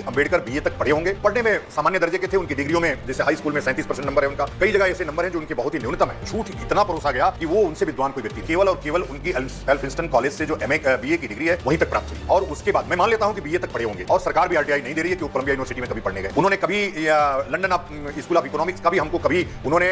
Ambedkar BA तक पढ़े होंगे, पढ़ने में सामान्य दर्जे के थे, उनकी डिग्रियों में जैसे हाई स्कूल में 37% नंबर है उनका, कई जगह ऐसे नंबर हैं जो उनके बहुत ही न्यूनतम है। झूठ इतना परोसा गया कि वो उनसे विद्वान कोई व्यक्ति केवल और केवल उनकी एल्फिंस्टन कॉलेज से जो बीए की डिग्री है वहीं तक प्राप्त हुई, और उसके बाद मैं मान लेता हूं कि बीए तक पढ़े होंगे, और सरकार भी आरटीआई नहीं दे रही है कि वो कोलंबिया यूनिवर्सिटी में कभी पढ़ने गए, उन्होंने कभी लंदन स्कूल ऑफ इकोनॉमिक्स का भी हमको कभी उन्होंने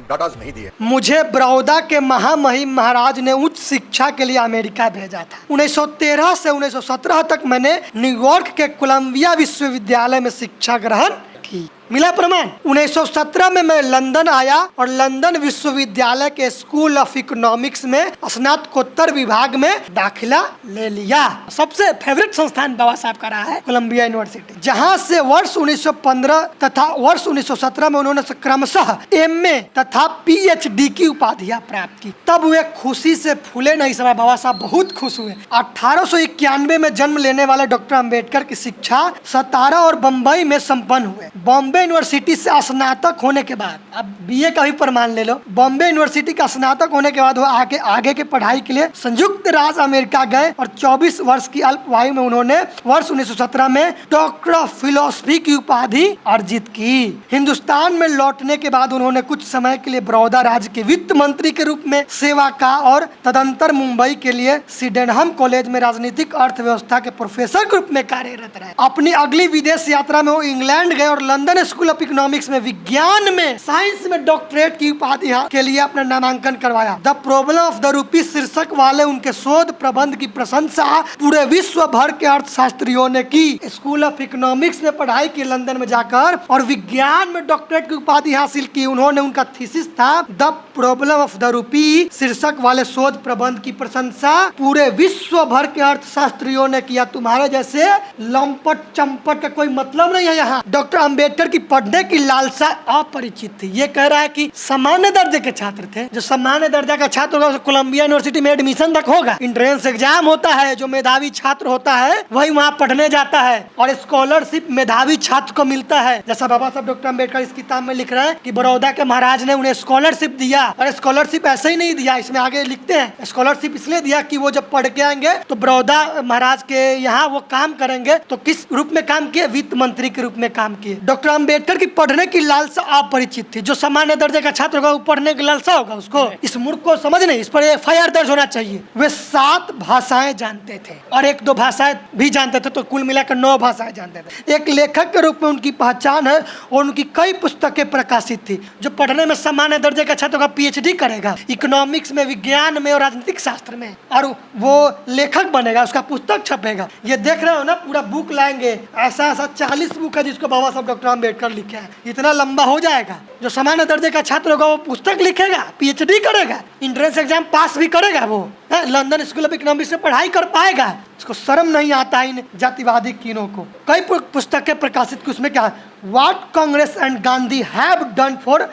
डाटाज नहीं दिए। मुझे बड़ौदा के महामहिम महाराज ने उच्च शिक्षा के लिए अमेरिका भेजा था। 1913 से 1917 तक मैंने न्यूयॉर्क के कोलंबिया विश्वविद्यालय में शिक्षा ग्रहण की। मिला प्रमाण। 1917 में मैं लंदन आया और लंदन विश्वविद्यालय के स्कूल ऑफ इकोनॉमिक्स में स्नातकोत्तर विभाग में दाखिला ले लिया। सबसे फेवरेट संस्थान बाबा साहब का रहा है कोलंबिया यूनिवर्सिटी, जहां से वर्ष 1915 तथा वर्ष 1917 में उन्होंने क्रमशः एमए तथा पीएचडी की उपाधियां प्राप्त की। तब वे खुशी से फूले नहीं समय, बाबा साहब बहुत खुश हुए। 1891 में जन्म लेने वाले डॉक्टर अम्बेडकर की शिक्षा सतारा और बम्बई में संपन्न हुए। बॉम्बे यूनिवर्सिटी से स्नातक होने के बाद, अब बीए का भी प्रमाण ले लो, बॉम्बे यूनिवर्सिटी का स्नातक होने के बाद वो आगे के पढ़ाई के लिए संयुक्त राज्य अमेरिका गए और 24 वर्ष की अल्पायु में उन्होंने वर्ष 1917 में डॉक्टर ऑफ फिलोसफी की उपाधि अर्जित की। हिंदुस्तान में लौटने के बाद उन्होंने कुछ समय के लिए बड़ौदा राज्य के वित्त मंत्री के रूप में सेवा का और तदंतर मुंबई के लिए सिडेनहम कॉलेज में राजनीतिक अर्थव्यवस्था के प्रोफेसर के रूप में कार्यरत रहे। अपनी अगली विदेश यात्रा में वो इंग्लैंड गए और लंदन स्कूल ऑफ इकोनॉमिक्स में विज्ञान में साइंस में डॉक्टरेट की उपाधि के लिए अपना नामांकन करवाया। The problem of the rupee शीर्षक वाले उनके शोध प्रबंध की प्रशंसा पूरे विश्व भर के अर्थशास्त्रियों ने की। स्कूल ऑफ इकोनॉमिक्स में पढ़ाई की लंदन में जाकर और विज्ञान में डॉक्टरेट की उपाधि हासिल की। उन्होंने उनका थीसिस था the problem of the rupee शीर्षक वाले शोध प्रबंध की प्रशंसा पूरे विश्व भर के अर्थशास्त्रियों ने किया। तुम्हारे जैसे लंपट चंपट का कोई मतलब नहीं है यहाँ। डॉक्टर अम्बेडकर की पढ़ने की लालसा अपरिचित थी। ये कह रहा है कि सामान्य दर्जे के छात्र थे, जो सामान्य दर्जा का छात्र होगा उसे कोलंबिया यूनिवर्सिटी में एडमिशन तक होगा। एंट्रेंस एग्जाम होता है, जो मेधावी छात्र होता है वही वहाँ पढ़ने जाता है और स्कॉलरशिप मेधावी छात्र को मिलता है। जैसा बाबा साहब डॉक्टर अम्बेडकर इस किताब में लिख रहे हैं कि बड़ौदा के महाराज ने उन्हें स्कॉलरशिप दिया, और स्कॉलरशिप ऐसे ही नहीं दिया, इसमें आगे लिखते हैं स्कॉलरशिप इसलिए दिया कि वो जब पढ़ के आएंगे तो बड़ौदा महाराज के यहाँ वो काम करेंगे। तो किस रूप में काम किए? वित्त मंत्री के रूप में काम किए। डॉक्टर अम्बेडकर की पढ़ने की लालसा अपरिचित थी। जो सामान्य दर्जे का छात्र होगा वो पढ़ने की लालसा होगा उसको। इस मूर्ख को समझ नहीं, इस पर एफआईआर दर्ज होना चाहिए। वे 7 भाषाएं जानते थे और 1-2 भाषाएं भी जानते थे, तो कुल मिलाकर 9 भाषाएं जानते थे। एक लेखक के रूप में उनकी पहचान है और उनकी कई पुस्तकें प्रकाशित थी। जो पढ़ने में सामान्य दर्जे का छात्र होगा पीएचडी करेगा इकोनॉमिक्स में, विज्ञान में और राजनीतिक शास्त्र में, और वो लेखक बनेगा, उसका पुस्तक छपेगा। ये देख रहे हो ना, पूरा बुक लाएंगे, ऐसा 40 बुक है जिसको बाबा साहब डॉक्टर अम्बेडकर लिखे हैं। इतना लंबा हो जाएगा। जो सामान्य दर्जे का छात्र होगा वो पुस्तक लिखेगा, पीएचडी करेगा, एंट्रेंस एग्जाम पास भी करेगा, वो लंदन स्कूल ऑफ इकोनॉमिक्स में पढ़ाई कर पाएगा। इसको शर्म नहीं आता इन जातिवादी कीनों को। कई पुस्तकें प्रकाशित की, उसमें क्या, what Congress and Gandhi have done for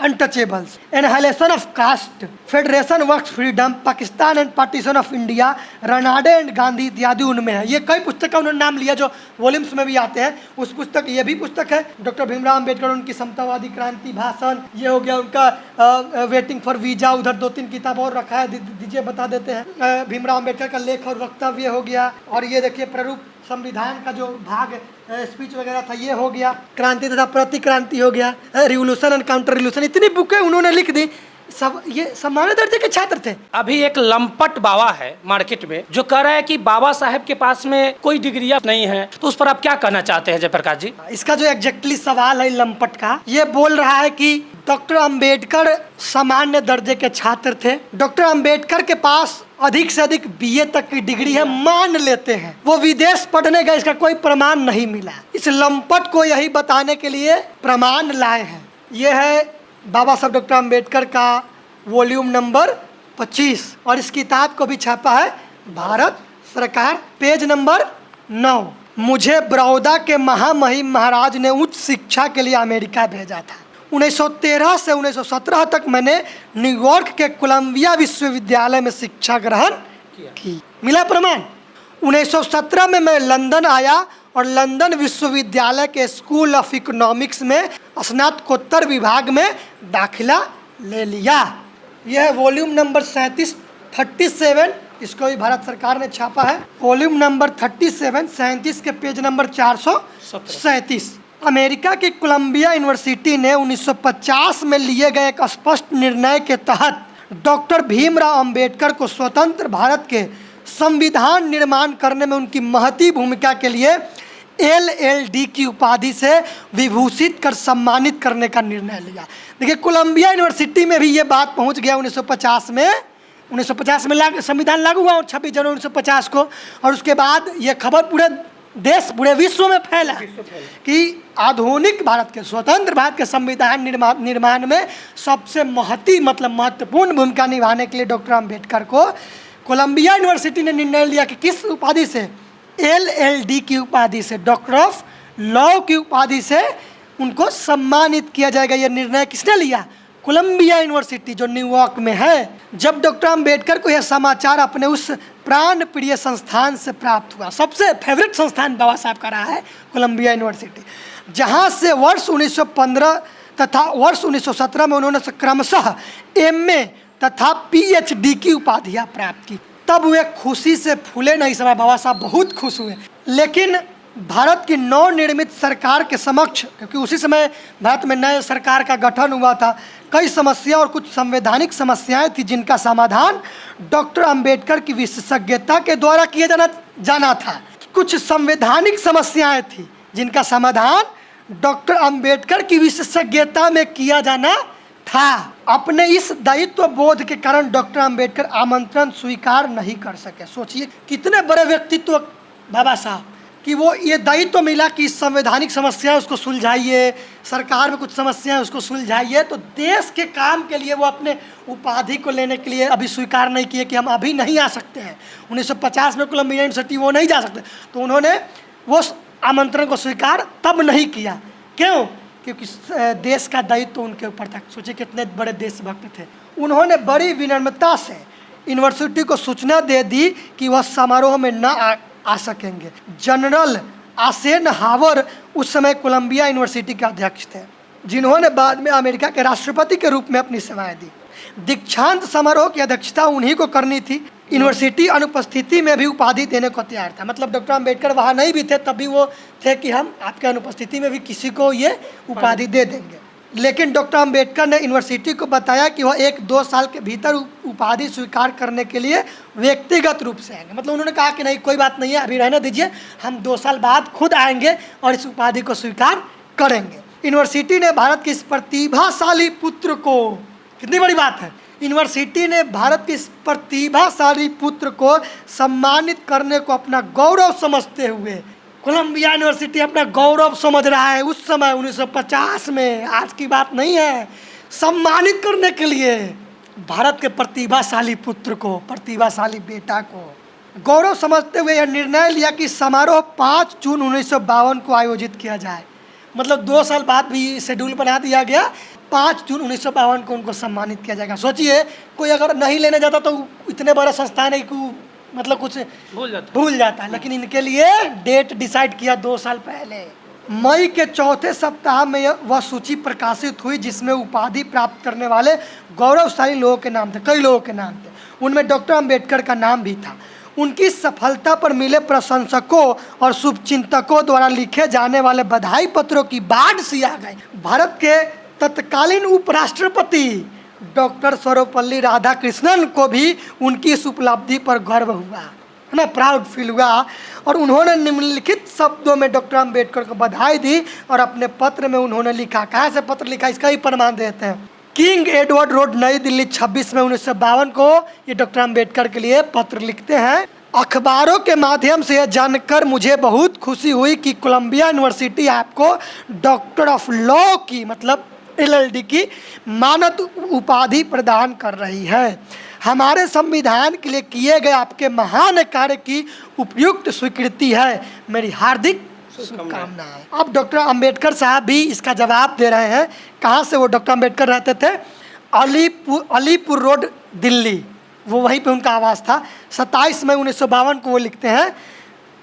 untouchables, annihilation of caste, federation works freedom, Pakistan and partition of India, Ranade and Gandhi इत्यादि उनमें है। ये कई पुस्तकें उन्होंने नाम लिया जो वॉल्यूम्स में भी आते हैं। उस पुस्तक, ये भी पुस्तक है डॉक्टर भीमराव अम्बेडकर, उनकी समतावादी क्रांति भाषण, ये हो गया उनका वेटिंग फॉर वीजा। उधर 2-3 किताब और रखा है, दीजिए बता देते हैं। भीमराव अम्बेडकर का लेख और वक्तव्य हो गया, और ये देखिए प्रारूप संविधान का जो भाग स्पीच वगैरह था ये हो गया, क्रांति तथा प्रतिक्रांति हो गया, रिवोल्यूशन एंड काउंटर रिवोल्यूशन, इतनी बुकें उन्होंने लिख दी। सब ये सामान्य दर्जे के छात्र थे। अभी एक लंपट बाबा है मार्केट में जो कह रहा है कि बाबा साहब के पास में कोई डिग्रियां नहीं है, तो उस पर आप क्या कहना चाहते हैं जयप्रकाश जी? इसका जो एग्जैक्टली सवाल है लंपट का, ये बोल रहा है कि डॉक्टर अम्बेडकर सामान्य दर्जे के छात्र थे। डॉक्टर अम्बेडकर के पास अधिक से अधिक बीए तक की डिग्री है, मान लेते हैं। वो विदेश पढ़ने गए, इसका कोई प्रमाण नहीं मिला। इस लंपट को यही बताने के लिए प्रमाण लाए हैं। ये है बाबा साहब डॉक्टर अम्बेडकर का वॉल्यूम नंबर 25, और इस किताब को भी छापा है भारत सरकार, पेज नंबर 9। मुझे बड़ौदा के महामहिम महाराज ने उच्च शिक्षा के लिए अमेरिका भेजा था। 1913 से 1917 तक मैंने न्यूयॉर्क के कोलंबिया विश्वविद्यालय में शिक्षा ग्रहण की। मिला प्रमाण। 1917 में मैं लंदन आया और लंदन विश्वविद्यालय के स्कूल ऑफ इकोनॉमिक्स में स्नातकोत्तर विभाग में दाखिला ले लिया। यह वॉल्यूम नंबर 37 इसको भी भारत सरकार ने छापा है, वॉल्यूम नंबर 37 के पेज नंबर 437। अमेरिका की कोलंबिया यूनिवर्सिटी ने 1950 में लिए गए एक स्पष्ट निर्णय के तहत डॉक्टर भीमराव अंबेडकर को स्वतंत्र भारत के संविधान निर्माण करने में उनकी महती भूमिका के लिए LLD की उपाधि से विभूषित कर सम्मानित करने का निर्णय लिया। देखिए, कोलंबिया यूनिवर्सिटी में भी ये बात पहुंच गया 1950 में संविधान लागू हुआ 26 जनवरी 1950 को, और उसके बाद ये खबर पूरे देश, पूरे विश्व में फैला कि आधुनिक भारत के, स्वतंत्र भारत के संविधान निर्माण में सबसे महत्वपूर्ण भूमिका निभाने के लिए डॉक्टर अम्बेडकर को कोलंबिया यूनिवर्सिटी ने निर्णय लिया कि किस उपाधि से, LLD की उपाधि से, डॉक्टर ऑफ लॉ की उपाधि से उनको सम्मानित किया जाएगा। यह निर्णय किसने लिया? कोलंबिया यूनिवर्सिटी जो न्यूयॉर्क में है। जब डॉक्टर अम्बेडकर को यह समाचार अपने उस प्राण प्रिय संस्थान से प्राप्त हुआ, सबसे फेवरेट संस्थान बाबा साहब का रहा है कोलंबिया यूनिवर्सिटी, जहाँ से वर्ष 1915 तथा वर्ष 1917 में उन्होंने क्रमशः MA तथा PhD की उपाधियाँ प्राप्त की, तब वे खुशी से फूले नहीं समय। बाबा साहब बहुत खुश हुए। लेकिन भारत की नवनिर्मित सरकार के समक्ष, क्योंकि उसी समय भारत में नए सरकार का गठन हुआ था, कई समस्या और कुछ संवैधानिक समस्याएं थी जिनका समाधान डॉक्टर अंबेडकर की विशेषज्ञता के द्वारा किया जाना था। कुछ संवैधानिक समस्याएं थी जिनका समाधान डॉक्टर अंबेडकर की विशेषज्ञता में किया जाना था। अपने इस दायित्व बोध के कारण डॉक्टर अंबेडकर आमंत्रण स्वीकार नहीं कर सके। सोचिए कितने बड़े व्यक्तित्व बाबा साहब कि वो ये दायित्व मिला कि संवैधानिक समस्याएं उसको सुलझाइए, सरकार में कुछ समस्याएं उसको सुलझाइए, तो देश के काम के लिए वो अपने उपाधि को लेने के लिए अभी स्वीकार नहीं किए कि हम अभी नहीं आ सकते हैं। 1950 में कोलंबिया यूनिवर्सिटी वो नहीं जा सकते, तो उन्होंने वो आमंत्रण को स्वीकार तब नहीं किया। क्यों? क्योंकि देश का दायित्व उनके ऊपर था। सोचिए कितने बड़े देशभक्त थे। उन्होंने बड़ी विनम्रता से यूनिवर्सिटी को सूचना दे दी कि वह समारोह में न आ सकेंगे। जनरल आइजेनहावर उस समय कोलंबिया यूनिवर्सिटी के अध्यक्ष थे, जिन्होंने बाद में अमेरिका के राष्ट्रपति के रूप में अपनी सेवाएं दी। दीक्षांत समारोह की अध्यक्षता उन्हीं को करनी थी। यूनिवर्सिटी अनुपस्थिति में भी उपाधि देने को तैयार था। मतलब डॉक्टर अम्बेडकर वहाँ नहीं भी थे, तब भी वो थे कि हम आपके अनुपस्थिति में भी किसी को ये उपाधि दे देंगे। लेकिन डॉक्टर अम्बेडकर ने यूनिवर्सिटी को बताया कि वह 1-2 साल के भीतर उपाधि स्वीकार करने के लिए व्यक्तिगत रूप से आएंगे। मतलब उन्होंने कहा कि नहीं, कोई बात नहीं है, अभी रहने दीजिए, हम 2 साल बाद खुद आएंगे और इस उपाधि को स्वीकार करेंगे। यूनिवर्सिटी ने भारत के इस प्रतिभाशाली पुत्र को, कितनी बड़ी बात है, यूनिवर्सिटी ने भारत के इस प्रतिभाशाली पुत्र को सम्मानित करने को अपना गौरव समझते हुए, कोलंबिया यूनिवर्सिटी अपना गौरव समझ रहा है उस समय 1950 में, आज की बात नहीं है, सम्मानित करने के लिए भारत के प्रतिभाशाली पुत्र को, प्रतिभाशाली बेटा को गौरव समझते हुए यह निर्णय लिया कि समारोह 5 जून 1952 को आयोजित किया जाए। मतलब 2 साल बाद भी शेड्यूल बना दिया गया, 5 जून 1952 को उनको सम्मानित किया जाएगा। सोचिए कोई अगर नहीं लेने जाता तो इतने बड़े संस्थान है कि मतलब कुछ भूल जाता है, लेकिन इनके लिए डेट डिसाइड किया 2 साल पहले। मई के चौथे सप्ताह में वह सूची प्रकाशित हुई जिसमें उपाधि प्राप्त करने वाले गौरवशाली लोगों के नाम थे, कई लोगों के नाम थे। उनमें डॉक्टर अम्बेडकर का नाम भी था। उनकी सफलता पर मिले प्रशंसकों और शुभचिंतकों द्वारा लिखे जाने वाले बधाई पत्रों की बाढ़ सी आ गई। भारत के तत्कालीन उपराष्ट्रपति डॉक्टर सर्वपल्ली राधाकृष्णन को भी उनकी इस उपलब्धि पर गर्व हुआ, है ना, प्राउड फील हुआ, और उन्होंने निम्नलिखित शब्दों में डॉक्टर अम्बेडकर को बधाई दी। और अपने पत्र में उन्होंने लिखा, कहाँ से पत्र लिखा इसका ही प्रमाण देते हैं। किंग एडवर्ड रोड, नई दिल्ली, 26 में 1952 को ये डॉक्टर अम्बेडकर के लिए पत्र लिखते हैं। अखबारों के माध्यम से यह जानकर मुझे बहुत खुशी हुई कि कोलंबिया यूनिवर्सिटी आपको डॉक्टर ऑफ लॉ की, मतलब LLD की मानद उपाधि प्रदान कर रही है। हमारे संविधान के लिए किए गए आपके महान कार्य की उपयुक्त स्वीकृति है। मेरी हार्दिक शुभकामनाएं। अब डॉक्टर अंबेडकर साहब भी इसका जवाब दे रहे हैं। कहाँ से वो डॉक्टर अंबेडकर रहते थे? अलीपुर रोड, दिल्ली, वो वहीं पे उनका आवास था। 27 मई 1952 को वो लिखते हैं,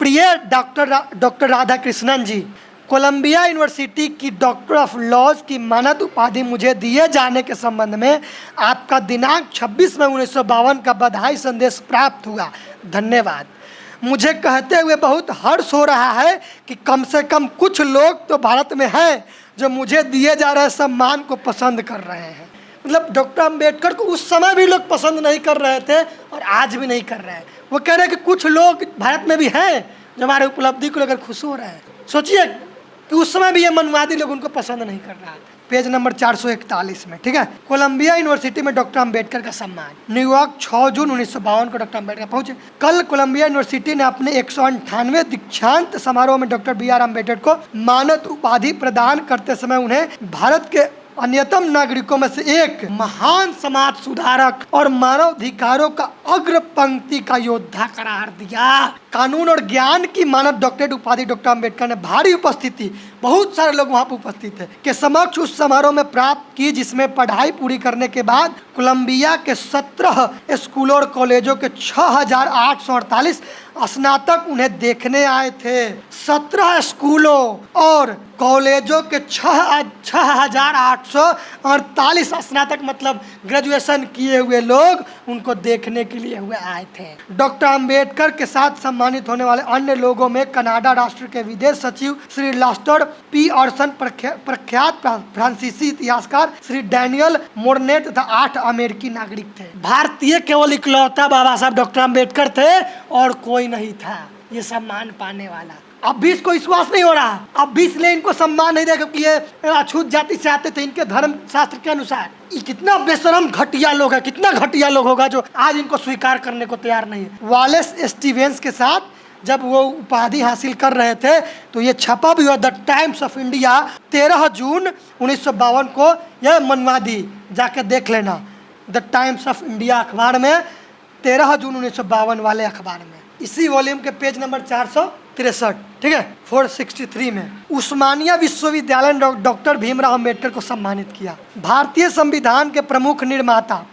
प्रिय डॉक्टर राधाकृष्णन जी, कोलंबिया यूनिवर्सिटी की डॉक्टर ऑफ लॉज की मानद उपाधि मुझे दिए जाने के संबंध में आपका दिनांक 26 मई 1952 का बधाई संदेश प्राप्त हुआ। धन्यवाद। मुझे कहते हुए बहुत हर्ष हो रहा है कि कम से कम कुछ लोग तो भारत में हैं जो मुझे दिए जा रहे सम्मान को पसंद कर रहे हैं। मतलब डॉक्टर अम्बेडकर को उस समय भी लोग पसंद नहीं कर रहे थे और आज भी नहीं कर रहे हैं। वो कह रहे हैं कि कुछ लोग भारत में भी हैं जो हमारे उपलब्धि को लेकर खुश हो रहे हैं। सोचिए कि उस समय भी ये मनवादी लोग उनको पसंद नहीं कर रहा है। पेज नंबर 441 में, ठीक है। कोलंबिया यूनिवर्सिटी में डॉक्टर अम्बेडकर का सम्मान। न्यूयॉर्क 6 जून 1952 को डॉक्टर अम्बेडकर पहुंचे। कल कोलंबिया यूनिवर्सिटी ने अपने 198वें दीक्षांत समारोह में डॉक्टर BR अम्बेडकर को मानद उपाधि प्रदान करते समय उन्हें भारत के अन्यतम नागरिकों में से एक, महान समाज सुधारक और मानवाधिकारों का अग्र पंक्ति का योद्धा करार दिया। कानून और ज्ञान की मानद डॉक्टरेट उपाधि डॉक्टर अम्बेडकर ने भारी उपस्थिति, बहुत सारे लोग वहां पर उपस्थित थे, के समक्ष उस समारोह में प्राप्त की, जिसमें पढ़ाई पूरी करने के बाद कोलंबिया के 17 स्कूलों और कॉलेजों के 6,848 स्नातक उन्हें देखने आए थे। 17 स्कूलों और कॉलेजों के 6,848 स्नातक मतलब ग्रेजुएशन किए हुए लोग उनको देखने के लिए हुए आए थे। डॉक्टर अम्बेडकर के साथ सम्मानित होने वाले अन्य लोगों में कनाडा राष्ट्र के विदेश सचिव श्री लास्टर P. ऑर्सन, प्रख्यात फ्रांसीसी इतिहासकार श्री डैनियल मोरनेट तथा 8 अमेरिकी नागरिक थे। भारतीय केवल इकलौता बाबा साहब डॉक्टर अम्बेडकर थे और कोई नहीं था ये सम्मान पाने वाला। अब भी इसको विश्वास नहीं हो रहा, अब भी इसलिए इनको सम्मान नहीं दिया क्योंकि ये अछूत जाति से आते थे। इनके धर्म शास्त्र के अनुसार ये कितना बेशरम घटिया लोग है, कितना घटिया लोग होगा जो आज इनको स्वीकार करने को तैयार नहीं है। वालेस स्टीवेंस के साथ जब वो उपाधि हासिल कर रहे थे तो ये छपा भी हुआ द टाइम्स ऑफ इंडिया 13 जून 1952 को। यह मनवादी जाके देख लेना, द टाइम्स ऑफ इंडिया अखबार में 13 जून 1952 वाले अखबार में, इसी वॉल्यूम के पेज नंबर 463, ठीक है, 463 में उस्मानिया विश्वविद्यालय ने डॉक्टर भीमराव अम्बेडकर को सम्मानित किया। भारतीय संविधान के प्रमुख निर्माता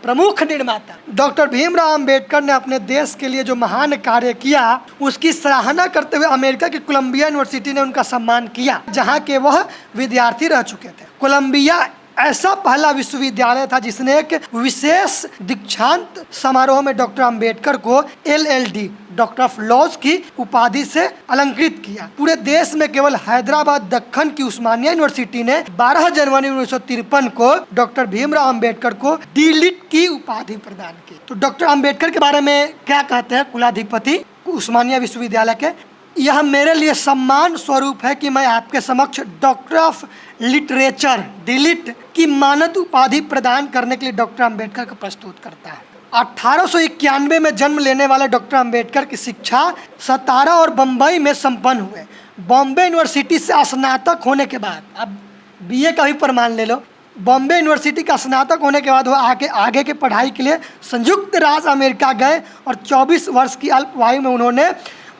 डॉक्टर भीमराव अम्बेडकर ने अपने देश के लिए जो महान कार्य किया उसकी सराहना करते हुए अमेरिका की कोलंबिया यूनिवर्सिटी ने उनका सम्मान किया, जहाँ के वह विद्यार्थी रह चुके थे। कोलंबिया ऐसा पहला विश्वविद्यालय था जिसने एक विशेष दीक्षांत समारोह में डॉक्टर अम्बेडकर को LLD डॉक्टर ऑफ लॉज की उपाधि से अलंकृत किया। पूरे देश में केवल हैदराबाद दक्कन की उस्मानिया यूनिवर्सिटी ने 12 जनवरी 1953 को डॉक्टर भीमराव अम्बेडकर को D.Litt की उपाधि प्रदान की। तो डॉक्टर अम्बेडकर के बारे में क्या कहते हैं कुलाधिपति उस्मानिया विश्वविद्यालय के? यह मेरे लिए सम्मान स्वरूप है कि मैं आपके समक्ष डॉक्टर ऑफ लिटरेचर D.Litt की मानद उपाधि प्रदान करने के लिए डॉक्टर अम्बेडकर को प्रस्तुत करता है। 1891 में जन्म लेने वाले डॉक्टर अम्बेडकर की शिक्षा सतारा और बम्बई में संपन्न हुए। बॉम्बे यूनिवर्सिटी से स्नातक होने के बाद, अब BA का भी प्रमाण ले लो, बॉम्बे यूनिवर्सिटी का स्नातक होने के बाद वो आगे के पढ़ाई के लिए संयुक्त राज्य अमेरिका गए और 24 वर्ष की अल्पवायु में उन्होंने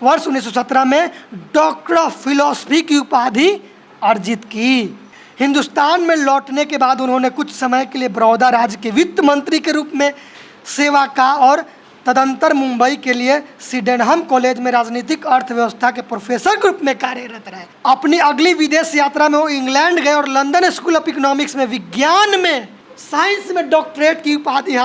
वर्ष 1917 में डॉक्टर ऑफ फिलॉसफी की उपाधि अर्जित की। हिंदुस्तान में लौटने के बाद उन्होंने कुछ समय के लिए बड़ौदा राज्य के वित्त मंत्री के रूप में सेवा का और तदंतर मुंबई के लिए सिडेनहम कॉलेज में राजनीतिक अर्थव्यवस्था के प्रोफेसर के रूप में कार्यरत रहे। अपनी अगली विदेश यात्रा में वो इंग्लैंड गए और लंदन स्कूल ऑफ इकोनॉमिक्स में विज्ञान में, साइंस में डॉक्टरेट की उपाधि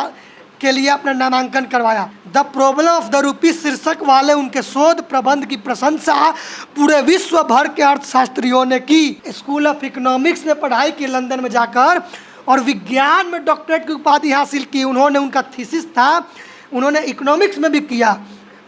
के लिए अपना नामांकन करवाया। The problem of the rupee शीर्षक वाले उनके शोध प्रबंध की प्रशंसा पूरे विश्व भर के अर्थशास्त्रियों ने की। स्कूल ऑफ इकोनॉमिक्स में पढ़ाई की लंदन में जाकर और विज्ञान में डॉक्टरेट की उपाधि हासिल की। उन्होंने, उनका थीसिस था, उन्होंने इकोनॉमिक्स में भी किया।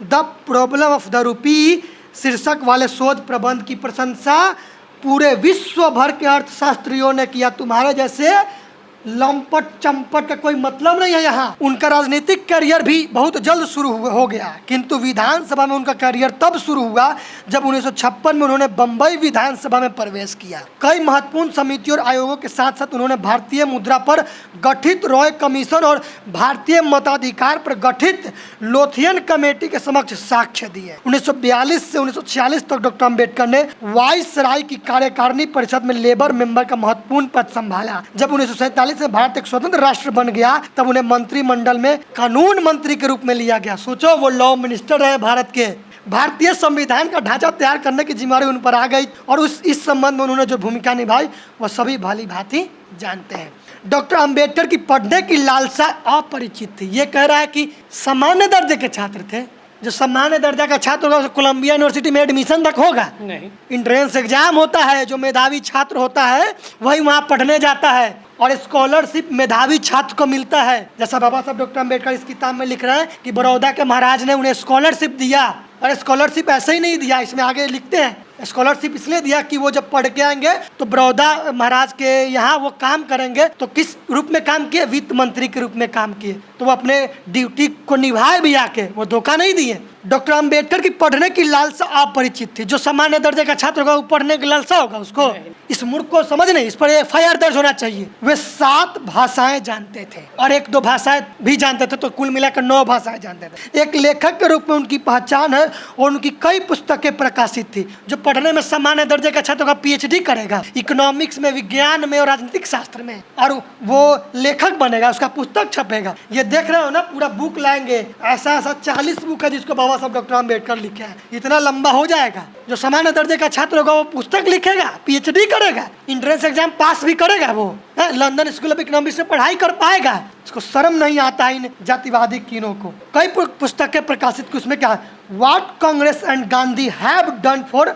The problem of the rupee शीर्षक वाले शोध प्रबंध की प्रशंसा पूरे विश्व भर के अर्थशास्त्रियों ने किया। तुम्हारे जैसे लंपट चंपट का कोई मतलब नहीं है यहाँ। उनका राजनीतिक करियर भी बहुत जल्द शुरू हो गया, किंतु विधानसभा में उनका करियर तब शुरू हुआ जब 1956 में उन्होंने बम्बई विधानसभा में प्रवेश किया। कई महत्वपूर्ण समितियों और आयोगों के साथ साथ उन्होंने भारतीय मुद्रा पर गठित रॉय कमीशन और भारतीय मताधिकार पर गठित लोथियन कमेटी के समक्ष साक्ष्य दिए। 1942 से 1946 तक डॉक्टर अम्बेडकर ने वाइसराय की कार्यकारिणी परिषद में लेबर मेंबर का महत्वपूर्ण पद संभाला। जब 1947 से भारत एक स्वतंत्र राष्ट्र बन गया तब उन्हें मंत्रिमंडल में कानून मंत्री के रूप में लिया गया। सोचो, वो लॉ मिनिस्टर रहे भारत के, भारतीय संविधान का ढांचा तैयार करने की जिम्मेदारी उन पर आ गई और इस संबंध में उन्होंने जो भूमिका निभाई वह सभी भली भांति जानते हैं। डॉक्टर अंबेडकर की पढ़ने की लालसा अपरिचित थी। ये कह रहा है कि सामान्य दर्जे के छात्र थे, जो सामान्य दर्जा का छात्र होगा उसे कोलंबिया यूनिवर्सिटी में एडमिशन तक होगा नहीं। इंट्रेंस एग्जाम होता है, जो मेधावी छात्र होता है वही वहाँ पढ़ने जाता है और स्कॉलरशिप मेधावी छात्र को मिलता है। जैसा बाबा साहब डॉक्टर अंबेडकर इस किताब में लिख रहे हैं कि बड़ौदा के महाराज ने उन्हें स्कॉलरशिप दिया, और स्कॉलरशिप ऐसे ही नहीं दिया, इसमें आगे लिखते हैं स्कॉलरशिप इसलिए दिया कि वो जब पढ़ के आएंगे तो बड़ौदा महाराज के यहाँ वो काम करेंगे। तो किस रूप में काम किए? वित्त मंत्री के रूप में काम किए, तो वो अपने ड्यूटी को निभाए भी आके, वो धोखा नहीं दिए। डॉक्टर अंबेडकर की पढ़ने की लालसा अपरिचित थी। जो सामान्य दर्जे का छात्र होगा वो पढ़ने की लालसा होगा उसको, इस मूर्ख को समझ नहीं, इस पर FIR दर्ज होना चाहिए। वे 7 भाषाएं जानते थे और 1-2 भाषाएं भी जानते थे, तो कुल मिलाकर 9 भाषाएं जानते थे। एक लेखक के रूप में उनकी पहचान है और उनकी कई पुस्तकें प्रकाशित थी। जो पढ़ने में सामान्य दर्जे का छात्र होगा PhD करेगा इकोनॉमिक्स में, विज्ञान में और राजनीतिक शास्त्र में, और वो लेखक बनेगा, उसका पुस्तक छपेगा। ये देख रहे हो ना, पूरा बुक लाएंगे, ऐसा 40 बुक है जिसको बाबा साहब डॉक्टर अंबेडकर लिखे हैं, इतना लंबा हो जाएगा। जो सामान्य दर्जे का छात्र होगा वो पुस्तक लिखेगा, PhD करेगा, इंट्रेंस एग्जाम पास भी करेगा, वो लंदन स्कूल ऑफ इकोनॉमिक्स में पढ़ाई कर पाएगा। इसको शर्म नहीं आता इन जातिवादी कीनों को। कई पुस्तकें प्रकाशित की, उसमें क्या, what Congress and Gandhi have done for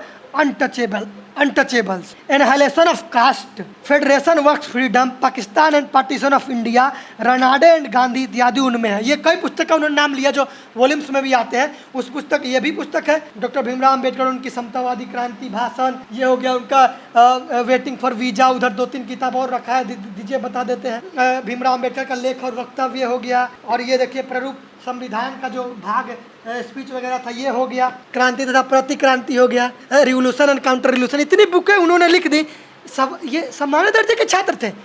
untouchables, annihilation of caste, federation works freedom, Pakistan and partition of India, Ranade and Gandhi इत्यादि उनमें है। ये कई पुस्तकें उन्होंने नाम लिया जो वॉल्यूम्स में भी आते हैं। उस पुस्तक, ये भी पुस्तक है डॉक्टर भीमराव अंबेडकर, उनकी समतावादी क्रांति भाषण, ये हो गया उनका वेटिंग फॉर वीजा, उधर 2-3 किताब और रखा है, दीजिए बता देते हैं। भीमराव अंबेडकर का लेख और वक्तव्य हो गया, और ये देखिए प्रारूप संविधान का जो भाग स्पीच वगैरह था ये हो गया, क्रांति तथा प्रतिक्रांति हो गया, रिवोल्यूशन एंड काउंटर रिवोल्यूशन, इतनी बुकें उन्होंने लिख दी। सब ये सामान्य दर्जे के छात्र थे।